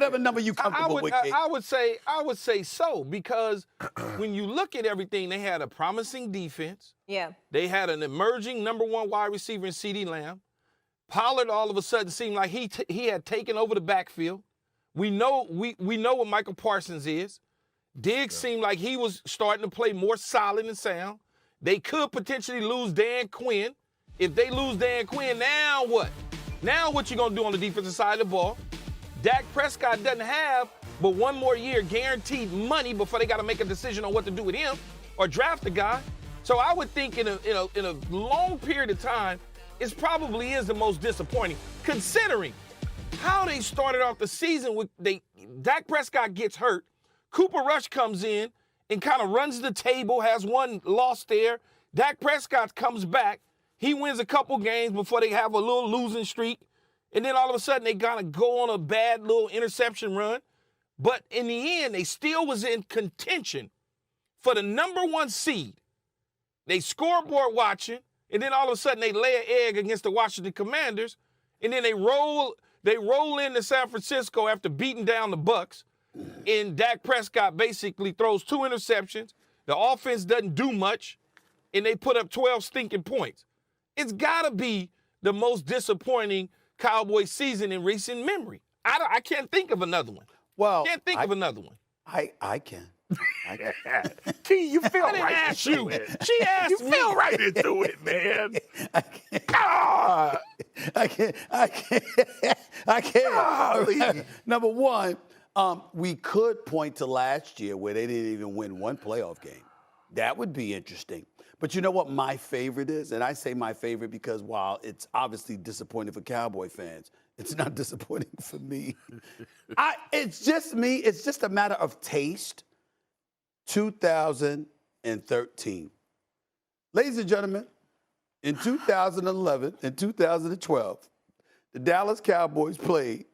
Whatever number you comfortable with, Kate. I would say so, because when you look at everything, they had a promising defense. Yeah. They had an emerging number one wide receiver in CeeDee Lamb. Pollard all of a sudden seemed like he had taken over the backfield. We know what Michael Parsons is. Diggs seemed like he was starting to play more solid and sound. They could potentially lose Dan Quinn. If they lose Dan Quinn, now what? Now what you going to do on the defensive side of the ball? Dak Prescott doesn't have but one more year guaranteed money before they got to make a decision on what to do with him or draft a guy. So I would think in a long period of time, it probably is the most disappointing, considering how they started off the season. Dak Prescott gets hurt. Cooper Rush comes in and kind of runs the table, has one loss there. Dak Prescott comes back. He wins a couple games before they have a little losing streak. And then all of a sudden they kind of go on a bad little interception run. But in the end, they still was in contention for the number one seed. They scoreboard watching, and then all of a sudden they lay an egg against the Washington Commanders, and then they roll into San Francisco after beating down the Bucs. And Dak Prescott basically throws 2 interceptions. The offense doesn't do much, and they put up 12 stinking points. It's got to be the most disappointing Cowboys season in recent memory. I can't think of another one. Well, Can't think of another one. I can. T, you feel I didn't right ask into you. it. She asked You me. feel right into it, man. I can't. Golly. Number one, we could point to last year where they didn't even win one playoff game. That would be interesting. But you know what my favorite is? And I say my favorite because while it's obviously disappointing for Cowboy fans, it's not disappointing for me. It's just me. It's just a matter of taste. 2013. Ladies and gentlemen, in 2011 and 2012, the Dallas Cowboys played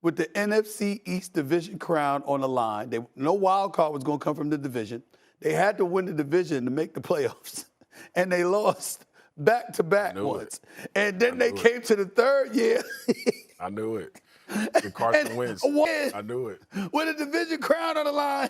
with the NFC East Division crown on the line. No wild card was going to come from the division. They had to win the division to make the playoffs, and they lost back-to-back once. And then they came to the third year. I knew it. The Carson Wentz. I knew it. With a division crown on the line.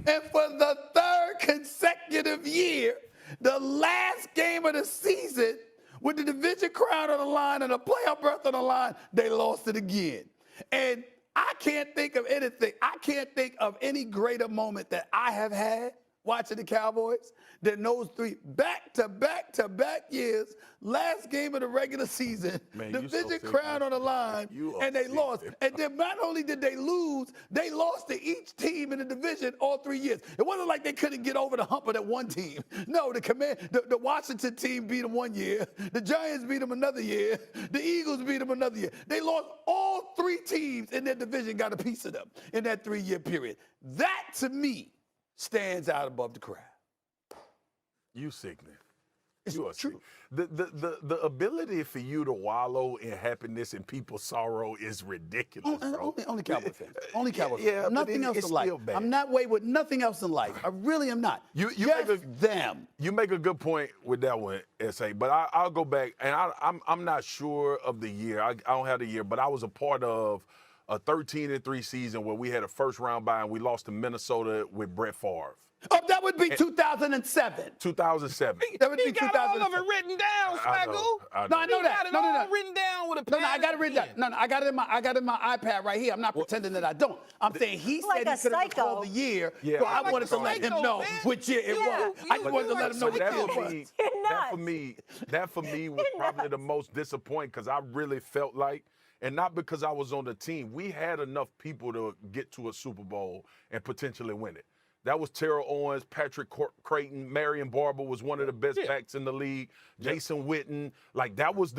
And for the third consecutive year, the last game of the season, with the division crown on the line and a playoff berth on the line, they lost it again. And I can't think of anything. I can't think of any greater moment that I have had watching the Cowboys than those 3 back-to-back years, last game of the regular season, Man, division crown on the line, and they lost. And then not only did they lose, they lost to each team in the division all 3 years. It wasn't like they couldn't get over the hump of that one team. No, the Washington team beat them one year. The Giants beat them another year. The Eagles beat them another year. They lost all 3 teams in their division, got a piece of them in that 3-year period. That, to me, stands out above the crowd. You sickening. It's You are true. sick. The ability for you to wallow in happiness and people's sorrow is ridiculous, bro. Only Cowboy fans. Only Cowboy fans. Yeah, but Nothing else it's in life. still bad. I'm not with nothing else in life. I really am not. You Just make them. You make a good point with that one, S.A., but I'll go back, and I'm not sure of the year. I don't have the year, but I was a part of a 13-3 season where we had a first-round bye and we lost to Minnesota with Brett Favre. Oh, that would be 2007. 2007. That would be He got all 2007. of it written down, Swaggle. No, I know He that. got it No. all written down with a pen. No, I got it written down. No, I got it in my iPad right here. I'm not pretending that I don't. I'm saying he Like said a he couldn't psycho. recall the year, Yeah, so I I like wanted to a let him psycho, know man. which year it was. I just wanted to let him know which year it was. That for me was probably the most disappointing because I really felt like, and not because I was on the team, we had enough people to get to a Super Bowl and potentially win it. That was Terrell Owens, Patrick Creighton, Marion Barber was one of the best backs in the league. Jason Witten, like that was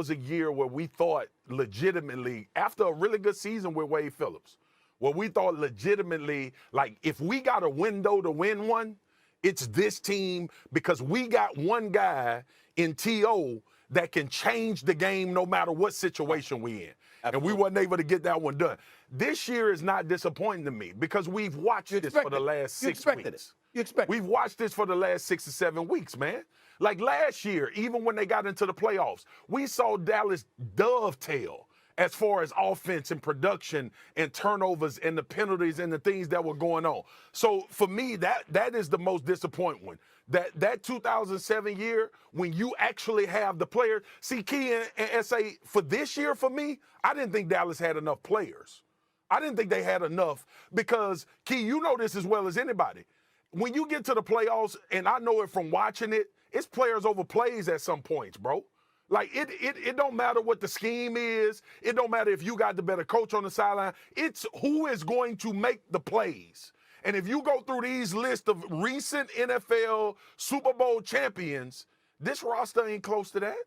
a year where we thought legitimately, after a really good season with Wade Phillips, where we thought legitimately, like if we got a window to win one, it's this team because we got one guy in T.O. that can change the game no matter what situation we in. Absolutely. And we wasn't able to get that one done. This year is not disappointing to me because we've watched this for the last 6 weeks. You expect We've watched this for the last 6 or 7 weeks, man. Like last year, even when they got into the playoffs, we saw Dallas dovetail as far as offense and production and turnovers and the penalties and the things that were going on. So for me, that is the most disappointing one. That 2007 year, when you actually have the players. See, Key and SA, for this year, for me, I didn't think Dallas had enough players. I didn't think they had enough because, Key, you know this as well as anybody. When you get to the playoffs, and I know it from watching it, it's players over plays at some points, bro. Like, it don't matter what the scheme is. It don't matter if you got the better coach on the sideline. It's who is going to make the plays. And if you go through these lists of recent NFL Super Bowl champions, this roster ain't close to that.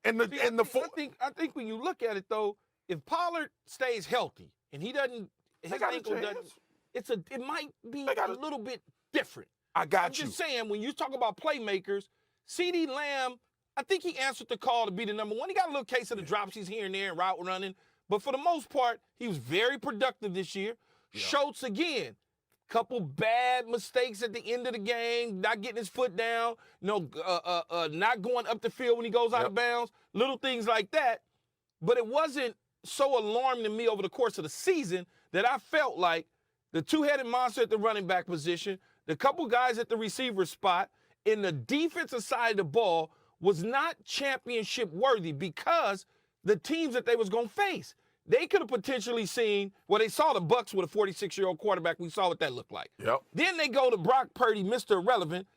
And I think when you look at it, though, if Pollard stays healthy and he doesn't, his ankle doesn't, it might be a little bit different. I'm just saying, when you talk about playmakers, CeeDee Lamb, I think he answered the call to be the number one. He got a little case of the drops he's here and there and route running. But for the most part, he was very productive this year. Yeah. Schultz, again, couple bad mistakes at the end of the game, not getting his foot down, not going up the field when he goes out of bounds, little things like that. But it wasn't so alarming to me over the course of the season that I felt like the two-headed monster at the running back position, the couple guys at the receiver spot, in the defensive side of the ball was not championship worthy because the teams that they was going to face, they could have potentially seen, they saw the Bucs with a 46-year-old quarterback. We saw what that looked like. Yep. Then they go to Brock Purdy, Mr. Irrelevant.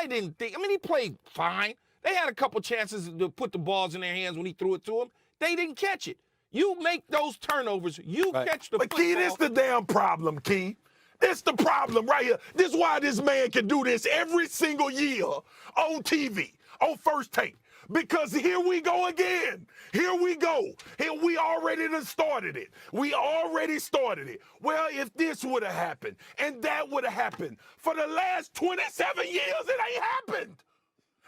He played fine. They had a couple chances to put the balls in their hands when he threw it to them. They didn't catch it. You make those turnovers. You catch the football. But, Key, this the damn problem, Key. This the problem right here. This is why this man can do this every single year on TV, on First Take. Because here we go again. Here we go. Here we already done started it. We already started it. Well, if this would have happened and that would have happened, for the last 27 years, it ain't happened.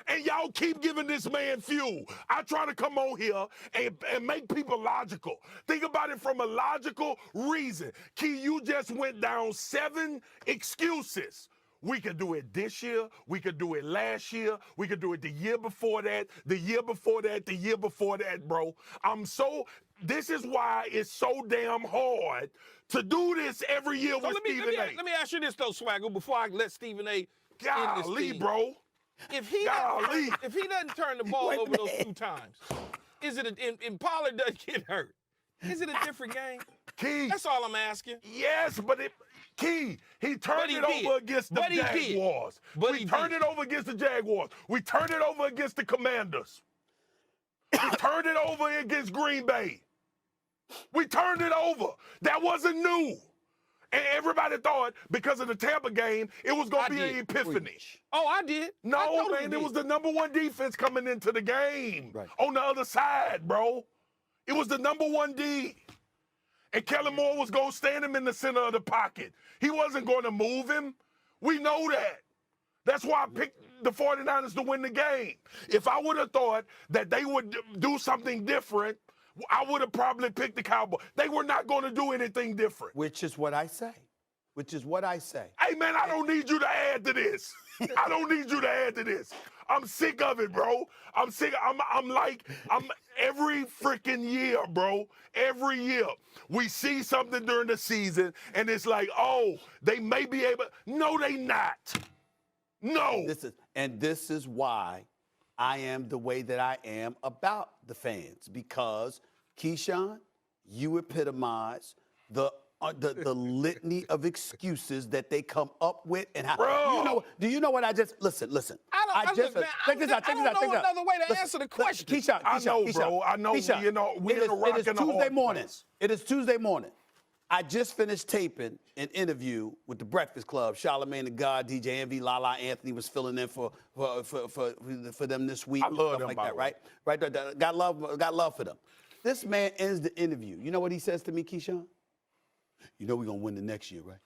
And y'all keep giving this man fuel. I try to come on here and make people logical. Think about it from a logical reason. Key, you just went down 7 excuses. We could do it this year. We could do it last year. We could do it the year before that, the year before that, the year before that, bro. This is why it's so damn hard to do this every year with Stephen A. Let me ask you this, though, Swaggle, before I let Stephen A. Golly, bro. If he doesn't turn the ball over those 2 times, and Pollard doesn't get hurt, is it a different game? Key. That's all I'm asking. Yes, but Key, he turned it over against the Jaguars. We turned it over against the Jaguars. We turned it over against the Commanders. We turned it over against Green Bay. We turned it over. That wasn't new. And everybody thought because of the Tampa game, it was going to be an epiphany. Oh, I did. No, man, it was the number 1 defense coming into the game on the other side, bro. It was the number 1 D. And Kellen Moore was going to stand him in the center of the pocket. He wasn't going to move him. We know that. That's why I picked the 49ers to win the game. If I would have thought that they would do something different, I would have probably picked the Cowboys. They were not going to do anything different. Which is what I say. Hey, man, I don't need you to add to this. I don't need you to add to this. I'm sick of it, bro. I'm sick. I'm every freaking year, bro. Every year. We see something during the season, and it's like, oh, they may be able. No, they not. No. This is why I am the way that I am about the fans, because Keyshawn, you epitomize the litany of excuses that they come up with, and how do you know what I just listen? I don't know another way to answer the question. Keyshawn, I know, bro. I know. Keyshawn, You know, we're in a rock and a hard place. It is Tuesday morning. I just finished taping an interview with the Breakfast Club. Charlamagne the God, DJ Envy, Lala Anthony was filling in for them this week. I love them, like by that, the way. right? Got love for them. This man ends the interview. You know what he says to me, Keyshawn? You know we're gonna win the next year, right?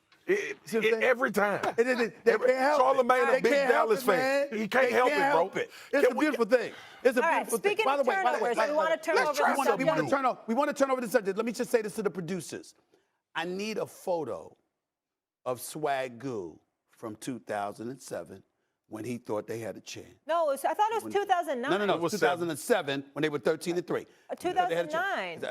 Every time. They can't help Charlamagne, a big Dallas fan. He can't help it, bro. It's a beautiful thing. It's a beautiful thing. Speaking of turnovers, we want to turn over the subject. We want to turn over the subject. Let me just say this to the producers. I need a photo of Swag Goo from 2007 when he thought they had a chance. No, I thought it was 2009. No. It was 2007 when they were 13-3. 2009.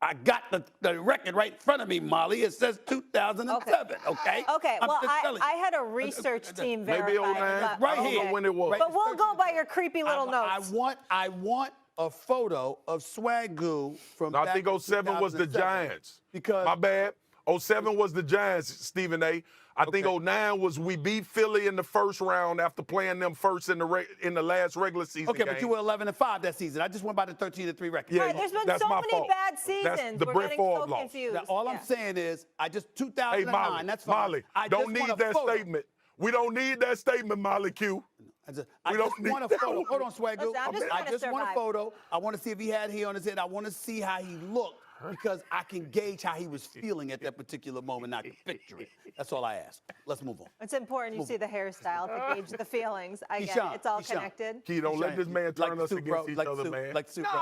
I got the record right in front of me, Molly. It says 2007. Okay. Okay. I'm Well, just telling you. I had a research team verify. Maybe 09. Right I don't here. know when it was. But we'll go by your creepy little notes. I want a photo of Swagoo from. No, I back think in 07 was the 2007. Giants. Because My bad. 07 was the Giants, Stephen A. I think Okay. 09 was we beat Philly in the first round after playing them first in the last regular season Okay, game. but you were 11-5 that season. I just went by the 13-3 record. Yeah, Right, there's been that's so my many fault. bad That's seasons. the We're Brett getting so Favre loss. confused. Now, all I'm Yeah. saying is, I just Hey, 2009. Molly, That's fine. Molly, I don't just need want a that photo. statement. We don't need that statement, Molly Q. I just don't need want a that photo. one. Hold on, Swagoo. Listen, I'm just trying I to just want a survive. photo. I want to see if he had hair on his head. I want to see how he looked because I can gauge how he was feeling at that particular moment. I can picture it. That's all I ask. Let's move on. It's important you see the hairstyle to gauge the feelings. I get Keyshawn, it. It's all Keyshawn. connected. Key, don't let this man Like turn the us suit, bro. against each Like the other, suit, man. Like the suit, No, bro.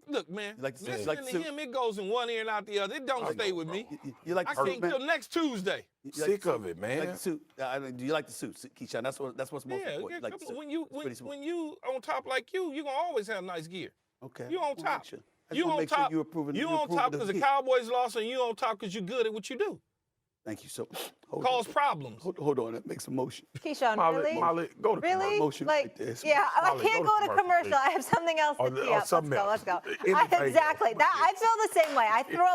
look, man. You like the suit? Listening You like the to suit? him, it goes in one ear and out the other. It don't stay with me. You like the I suit, can't man? till next Tuesday. You like Sick the suit? of it, You man. like the suit? Do you like the suit, Keyshawn? That's what's most Yeah, important. yeah, You like the come suit. on. When you It's pretty smooth. when you on top like you gonna always have nice gear. Okay. You I on wanna top. make sure. I just You wanna on make sure top. you approving. You you on approving top the because the gift. Cowboys lost, and you on top because you're good at what you do. Thank you so much. Cause problems. Hold on. That makes a motion. Keyshawn, Molly, really? Molly, go to Really? Motion Like, right there. It's yeah, I Molly, can't go go to to commercial, commercial. I have something else to Or tee up. something Let's go. else. Anything Exactly. else. That I feel the same way. I throw